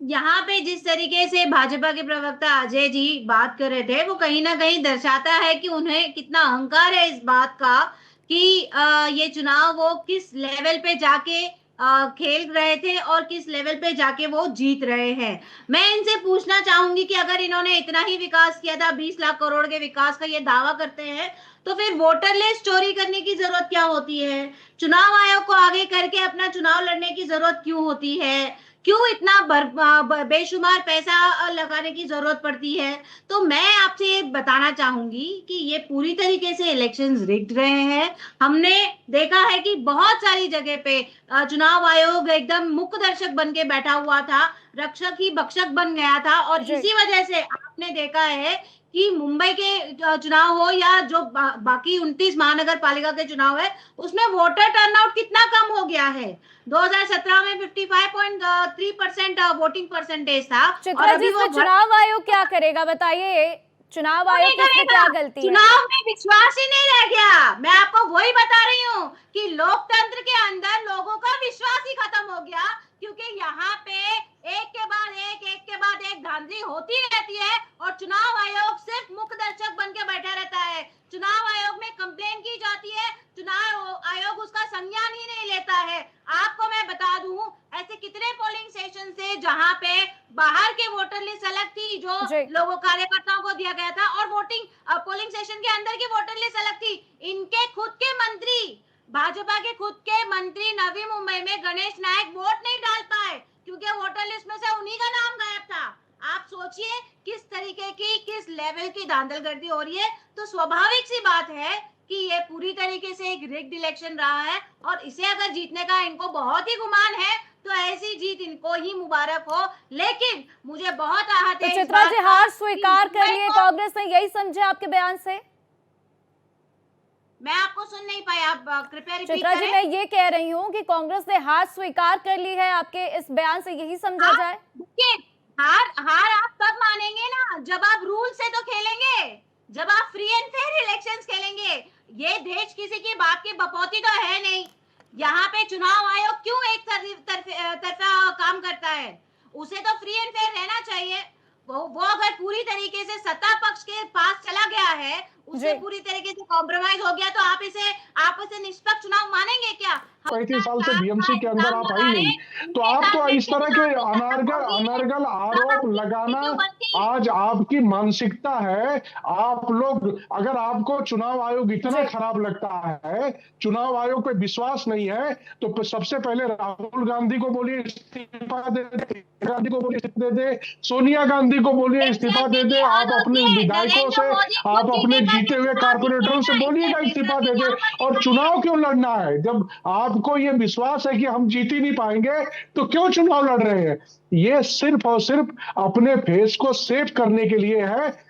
यहाँ पे जिस तरीके से भाजपा के प्रवक्ता अजय जी बात कर रहे थे, वो कहीं ना कहीं दर्शाता है कि उन्हें कितना अहंकार है इस बात का कि ये चुनाव वो किस लेवल पे जाके खेल रहे थे और किस लेवल पे जाके वो जीत रहे हैं। मैं इनसे पूछना चाहूंगी कि अगर इन्होंने इतना ही विकास किया था, 20 लाख करोड़ के विकास का ये दावा करते हैं, तो फिर वोटर लिस्ट चोरी करने की जरूरत क्या होती है? चुनाव आयोग को आगे करके अपना चुनाव लड़ने की जरूरत क्यों होती है? क्यों इतना बेशुमार पैसा लगाने की जरूरत पड़ती है? तो मैं आपसे ये बताना चाहूंगी कि ये पूरी तरीके से इलेक्शंस रिग्ड रहे हैं। हमने देखा है कि बहुत सारी जगह पे चुनाव आयोग एकदम मुख्य दर्शक बन के बैठा हुआ था, रक्षक ही भक्षक बन गया था, और जी। इसी वजह से आपने देखा है कि मुंबई के चुनाव हो या जो बाकी 29 महानगर पालिका के चुनाव है, उसमें वोटर टर्नआउट कितना कम हो गया है। 2017 में 55.3% वोटिंग परसेंटेज था, और चित्रा जी, अभी वो इसमें चुनाव आयोग क्या करेगा बताइए? चुनाव क्यों आयोग नहीं की इसमें करेगा? क्या गलती है? चुनाव में विश्वास ही नहीं रह गया। मैं आपको वही बता रही हूँ कि लोकतंत्र के अंदर लोगों का विश्वास ही खत्म हो गया, क्योंकि यहाँ पे एक के बाद एक धांधली होती रहती है, और चुनाव आयोग सिर्फ मुख्य दर्शक बन के बैठा रहता है। चुनाव आयोग में कंप्लेन की जाती है, चुनाव आयोग उसका संज्ञान ही नहीं लेता है। आपको मैं बता दूं, ऐसे कितने पोलिंग स्टेशन थे जहां पे बाहर के वोटर लिस्ट अलग थी जो जी। लोगों कार्यकर्ताओं को दिया गया था, और पोलिंग स्टेशन के अंदर की वोटर लिस्ट अलग थी। इनके खुद के मंत्री, भाजपा के खुद के मंत्री नवी मुंबई में गणेश नायक वोट नहीं डाल पाए, क्योंकि वोटर लिस्ट में से उन्हीं का नाम गायब था। आप सोचिए किस तरीके की, किस लेवल की धांधलगर्दी हो रही है। तो स्वाभाविक सी बात है कि ये पूरी तरीके से एक रिग्ड इलेक्शन रहा है, और इसे अगर जीतने का इनको बहुत ही गुमान है, तो ऐसी जीत इनको ही मुबारक हो। लेकिन मुझे बहुत आहत तो है इस चित्रा बात जी, का हार कि स्वीकार कर मुंबई लिए को, कांग्रेस ने, यही समझे आपके बयान से? मैं आपको सुन नहीं पाई, आप कृपया रिपीट चित्रा जी, करें। मैं ये कह रही हूँ कि कांग्रेस ने हार स्वीकार कर ली है, आपके इस बयान से यही समझा आप जाए? देखिए, हार हार आप तब मानेंगे ना जब आप रूल से तो खेलेंगे, जब आप फ्री एंड फेयर इलेक्शंस खेलेंगे। ये देश किसी की बात की बपौती तो है नहीं। यहाँ पे चुनाव आयोग क्यों एक तरफा काम करता है? उसे तो फ्री एंड फेयर रहना चाहिए। वो अगर पूरी तरीके से सत्ता पक्ष के पास चला गया है, जी। उससे पूरी तरीके से कॉम्प्रोमाइज हो गया, तो आप इसे निष्पक्ष चुनाव मानेंगे क्या? हम 35 साल से काम का बीएमसी के अंदर इल्जाम आप आई लगा रहे नहीं, हैं, तो उनके आप साथ तो इस मिलके तरह के चुनाव की सत्ता अनर्गल होगी है। अनर्गल तब आरोप आपकी लगाना क्यों बनती? आज आपकी मानसिकता है। आप लोग, अगर आपको चुनाव आयोग इतना जी। खराब लगता है, चुनाव आयोग पे विश्वास नहीं है, तो सबसे पहले राहुल गांधी को बोलिए इस्तीफा दे दे, गांधी को बोलिए इस्तीफा दे दे, सोनिया गांधी को बोलिए इस्तीफा एग्जैक्टली, दे ये दे, हद आप अपने होती है। विधायकों नरेंद्र से, मोदी खुद आप अपने जीतेगा जीते कि हुए चुनाव कारपोरेटरों से जीतेगा, इससे बोलिएगा इस्तीफा बेहतर दे दे। क्या और बनेगा है? चुनाव क्यों लड़ना है जब आपको ये विश्वास है कि हम जीत ही नहीं पाएंगे, तो क्यों चुनाव लड़ रहे हैं? ये सिर्फ और सिर्फ अपने फेस को सेव करने के लिए है।